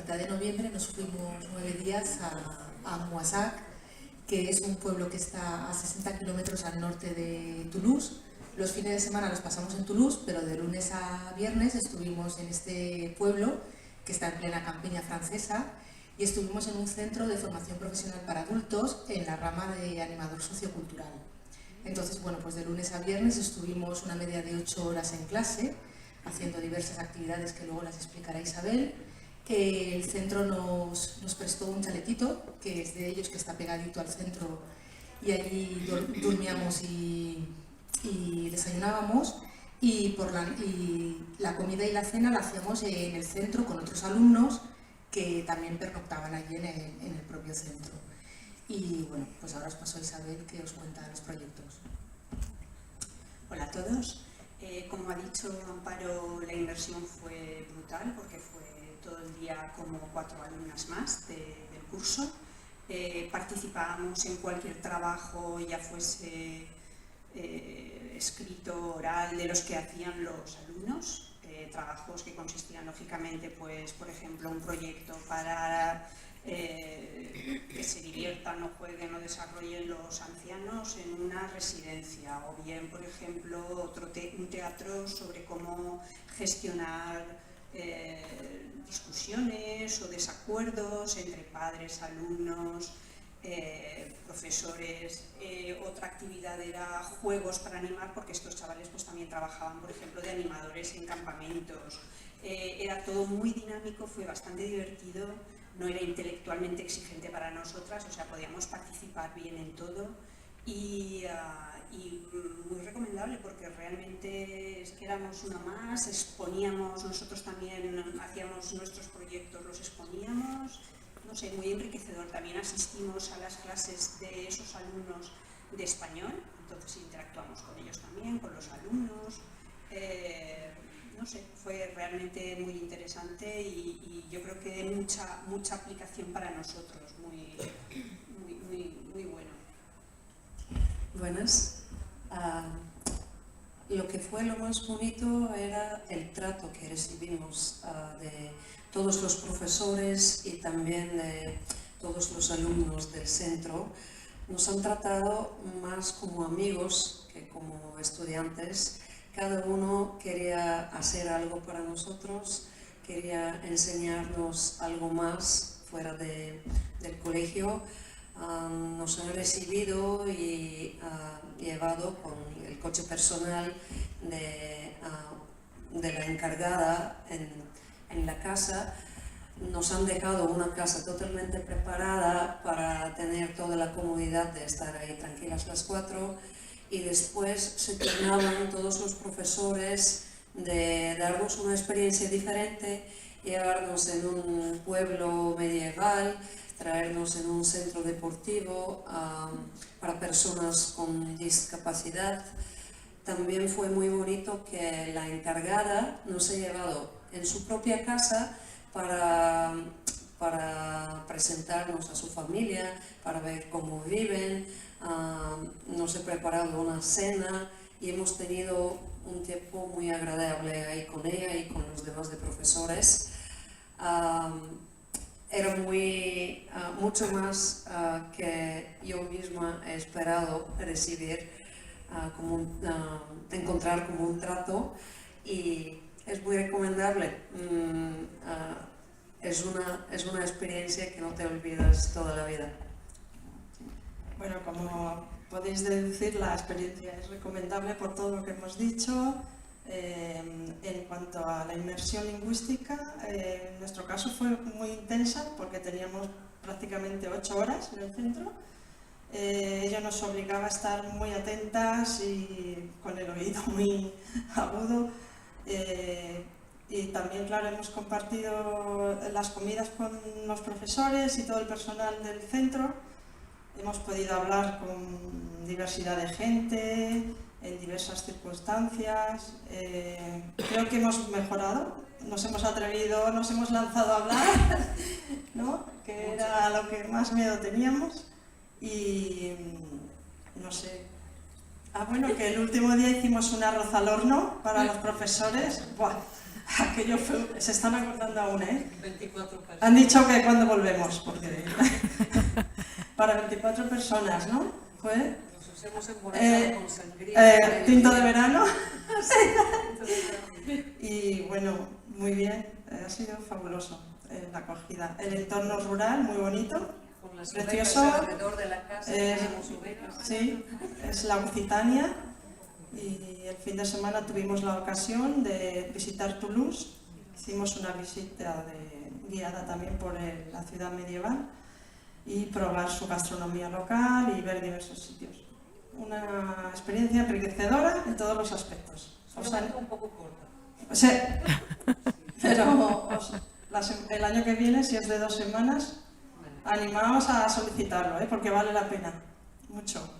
mitad de noviembre nos fuimos 9 días a Moissac, que es un pueblo que está a 60 kilómetros al norte de Toulouse. Los fines de semana los pasamos en Toulouse, pero de lunes a viernes estuvimos en este pueblo, que está en plena campiña francesa, y estuvimos en un centro de formación profesional para adultos en la rama de animador sociocultural. Entonces, bueno, pues de lunes a viernes estuvimos una media de 8 horas en clase, haciendo diversas actividades que luego las explicará Isabel. El centro nos prestó un chalequito, que es de ellos, que está pegadito al centro, y allí dormíamos y desayunábamos, y la comida y la cena la hacíamos en el centro con otros alumnos que también pernoctaban allí en el propio centro. Y bueno, pues ahora os paso a Isabel, que os cuenta los proyectos. Hola a todos. Como ha dicho Amparo, la inversión fue brutal porque fue todo el día como 4 alumnas más del curso. Participábamos en cualquier trabajo, ya fuese escrito, oral, de los que hacían los alumnos. Trabajos que consistían lógicamente, pues, por ejemplo, un proyecto para que se diviertan o jueguen o desarrollen los ancianos en una residencia, o bien, por ejemplo, un teatro sobre cómo gestionar discusiones o desacuerdos entre padres, alumnos, profesores. Otra actividad era juegos para animar, porque estos chavales pues también trabajaban, por ejemplo, de animadores en campamentos. Era todo muy dinámico, fue bastante divertido, no era intelectualmente exigente para nosotras, o sea, podíamos participar bien en todo, y muy recomendable porque realmente es que éramos una más, exponíamos, nosotros también hacíamos nuestros proyectos, los exponíamos. No sé, muy enriquecedor. También asistimos a las clases de esos alumnos de español, entonces interactuamos con ellos también, con los alumnos. No sé, fue realmente muy interesante y yo creo que mucha aplicación para nosotros, muy bueno. Buenas. Lo que fue lo más bonito era el trato que recibimos de todos los profesores y también de todos los alumnos del centro. Nos han tratado más como amigos que como estudiantes. Cada uno quería hacer algo para nosotros, quería enseñarnos algo más fuera del colegio. Nos han recibido y llevado con el coche personal de la encargada en la casa. Nos han dejado una casa totalmente preparada para tener toda la comodidad de estar ahí tranquilas las 4, y después se turnaban todos los profesores de darnos una experiencia diferente, llevarnos en un pueblo medieval, traernos en un centro deportivo para personas con discapacidad. También fue muy bonito que la encargada nos ha llevado en su propia casa para presentarnos a su familia, para ver cómo viven. Nos ha preparado una cena y hemos tenido un tiempo muy agradable ahí con ella y con los demás de profesores. Era mucho más que yo misma he esperado recibir, encontrar como un trato, y es muy recomendable. Es una experiencia que no te olvidas toda la vida. Bueno, como podéis deducir, la experiencia es recomendable por todo lo que hemos dicho. En cuanto a la inmersión lingüística, en nuestro caso fue muy intensa porque teníamos prácticamente 8 horas en el centro. Ello nos obligaba a estar muy atentas y con el oído muy agudo. Y también, claro, hemos compartido las comidas con los profesores y todo el personal del centro. Hemos podido hablar con diversidad de gente, en diversas circunstancias. Creo que hemos mejorado, nos hemos atrevido, nos hemos lanzado a hablar, ¿no? Que era lo que más miedo teníamos. Y no sé. Bueno, que el último día hicimos un arroz al horno para los profesores. ¡Buah! Aquello fue, se están acordando aún, ¿eh? 24 personas. Han dicho que cuando volvemos, porque para 24 personas, ¿no? Fue Nos hemos emborrachado con sangría. tinto de verano. Y bueno, muy bien, ha sido fabuloso la acogida. El entorno rural, muy bonito, Con las precioso. ovejas alrededor de la casa, tenemos ovejas. Sí, es la Occitania. Y el fin de semana tuvimos la ocasión de visitar Toulouse. Hicimos una visita guiada también por la ciudad medieval y probar su gastronomía local y ver diversos sitios. Una experiencia enriquecedora en todos los aspectos. Un poco corta. Sí, pero el año que viene, si es de 2 semanas, animaos a solicitarlo, porque vale la pena, mucho.